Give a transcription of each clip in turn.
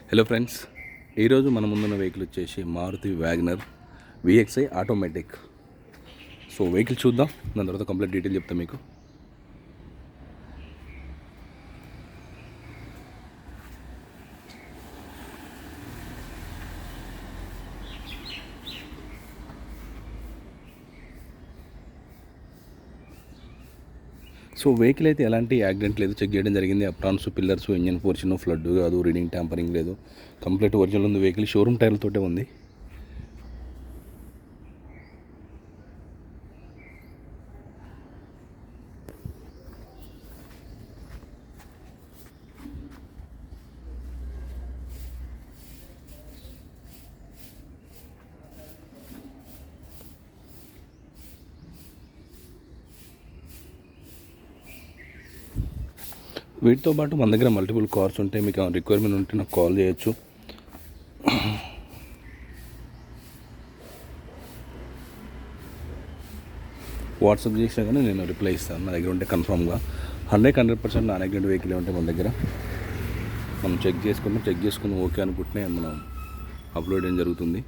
Hello friends, ఈరోజు మన ముందున్న వెహికల్ వచ్చేసి Maruti WagonR VXI automatic. So vehicle చూద్దాం, దాని తర్వాత కంప్లీట్ డీటెయిల్ చెప్తాను మీకు. సో వెహికల్ అయితే ఎలాంటి యాక్సిడెంట్ లేదు, చెక్ చేయడం జరిగింది. Aprons, pillars, engine portion flood కాదు, రీడింగ్ ట్యాంపరింగ్ లేదు, కంప్లీట్ ఒరిజినల్ ఉంది. వెహికల్ షోరూమ్ టైర్లతోటే ఉంది. వీటితో పాటు మన దగ్గర మల్టిపుల్ కార్స్ ఉంటాయి. మీకు రిక్వైర్మెంట్ ఉంటే నాకు కాల్ చేయొచ్చు. వాట్సాప్ చేసినా కానీ నేను రిప్లై ఇస్తాను. నా దగ్గర ఉంటే కన్ఫామ్గా 100% నాన్ యాక్సిడెంట్ వెహికల్ ఉంటే మన దగ్గర మనం చెక్ చేసుకుని ఓకే అనుకుంటే మనం అప్లోడ్ చేయడం జరుగుతుంది.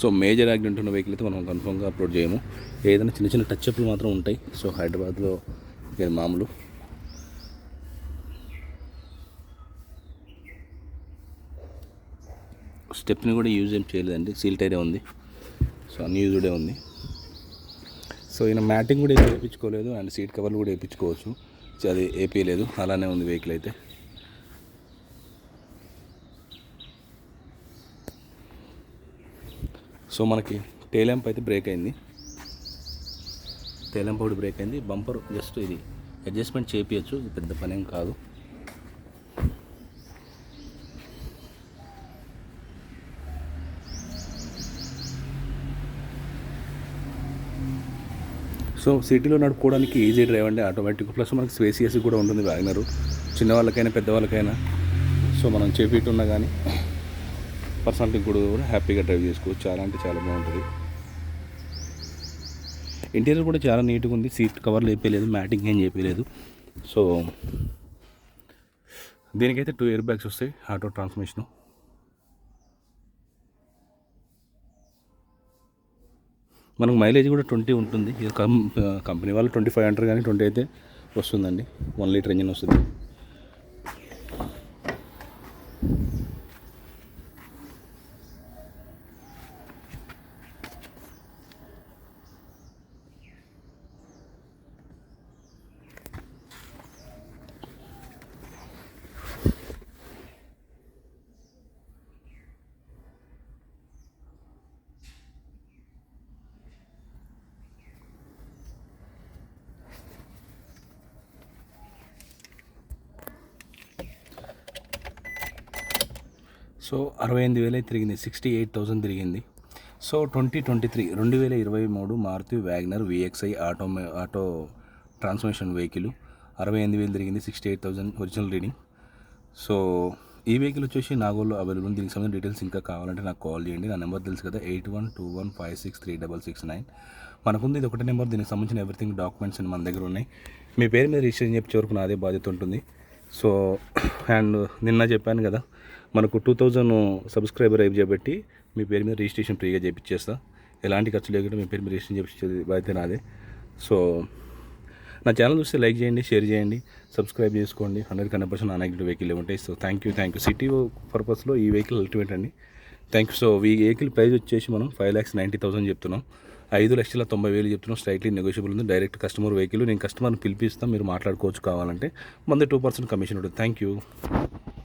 సో మేజర్ యాక్సిడెంట్ ఉన్న వెహికల్ అయితే మనం కన్ఫామ్గా అప్లోడ్ చేయము. ఏదైనా చిన్న చిన్న టచ్ అప్లు మాత్రం ఉంటాయి. సో హైదరాబాద్లో మామూలు. స్టెప్ని కూడా యూజ్ ఏం చేయలేదండి, సీల్ టైరే ఉంది. సో అన్యూజ్డే ఉంది. సో ఈయన మ్యాటింగ్ కూడా ఏం వేయించుకోలేదు, అండ్ సీట్ కవర్లు కూడా వేయించుకోవచ్చు. అది వేయలేదు, అలానే ఉంది వెహికల్ అయితే. సో మనకి టెయిల్ ల్యాంప్ అయితే బ్రేక్ అయింది. టెయిల్ ల్యాంప్ ఒకటి బ్రేక్ అయింది. బంపర్ జస్ట్ ఇది అడ్జస్ట్మెంట్ చేయించచ్చు, ఇది పెద్ద పనేం కాదు. సో సిటీలో నడుపుకోవడానికి ఈజీ డ్రైవ్ అండి ఆటోమేటిక్. ప్లస్ మనకి స్పేసియస్ కూడా ఉంటుంది వ్యాగనరు, చిన్నవాళ్ళకైనా పెద్దవాళ్ళకైనా. సో మనం చేపిట్టున్నా కానీ పర్సనాలిటీ కూడా హ్యాపీగా డ్రైవ్ చేసుకోవచ్చు. చాలా అంటే చాలా బాగుంటుంది. ఇంటీరియర్ కూడా చాలా నీట్గా ఉంది. సీట్ కవర్లు వేయలేదు, మ్యాటింగ్ ఏం చేయలేదు. సో దీనికైతే 2 ఎయిర్ బ్యాగ్స్ వస్తాయి, ఆటో ట్రాన్స్మిషను. మనకు మైలేజ్ కూడా 20 ఉంటుంది. ఇది కంపెనీ వాళ్ళు 25 అంటారు, కానీ 20 అయితే వస్తుందండి. 1 లీటర్ ఇంజిన్ వస్తుంది. సో 68,000 తిరిగింది, 68,000 తిరిగింది. So 2023 Maruti WagonR VXI auto transmission vehicle 68,000 తిరిగింది, 68,000 ఒరిజినల్ రీడింగ్. సో ఈ వెహికల్ వచ్చేసి నాగోల్లో అవైలబుల్. దీనికి సంబంధించిన డీటెయిల్స్ ఇంకా కావాలంటే నాకు కాల్ చేయండి. నా నెంబర్ తెలుసు కదా, 8121563669. మనకుంది ఇది ఒకటే నెంబర్. దీనికి సంబంధించిన ఎవ్రీథింగ్ డాక్యుమెంట్స్ మన దగ్గర ఉన్నాయి. మీ పేరు మీద రిజిస్ట్రేషన్ చెప్పే వరకు నాదే బాధ్యత ఉంటుంది. సో అండ్ నిన్న చెప్పాను కదా, మనకు 2000 సబ్స్క్రైబర్ అయిపు చేపట్టి మీ పేరు మీద రిజిస్ట్రేషన్ ఫ్రీగా చేయించేస్తా. ఎలాంటి ఖర్చు లేకుండా మీ పేరు మీద రిజిస్ట్రేషన్ చేయించేది బాధ్యత నాదే. సో నా ఛానల్ చూస్తే లైక్ చేయండి, షేర్ చేయండి, సబ్స్క్రైబ్ చేసుకోండి. 100% నాన్ యాక్సిడెంట్ వెహికల్ ఉంటాయి. So thank you. సిటీ పర్పస్లో ఈ వెహికల్ అల్టిమేట్ అండి. Thank you. సో ఈ వెహికల్ ప్రైస్ వచ్చేసి మనం 5,90,000 చెప్తున్నాం. 5,90,000 చెప్తున్నాం. స్లైట్లీ నెగోషియబుల్ ఉంది. Direct customer vehicle. నేను కస్టమర్ని పిలిపిస్తాను, మీరు మాట్లాడుకోవచ్చు. కావాలంటే మన 2% కమిషన్ ఉంటుంది. Thank you.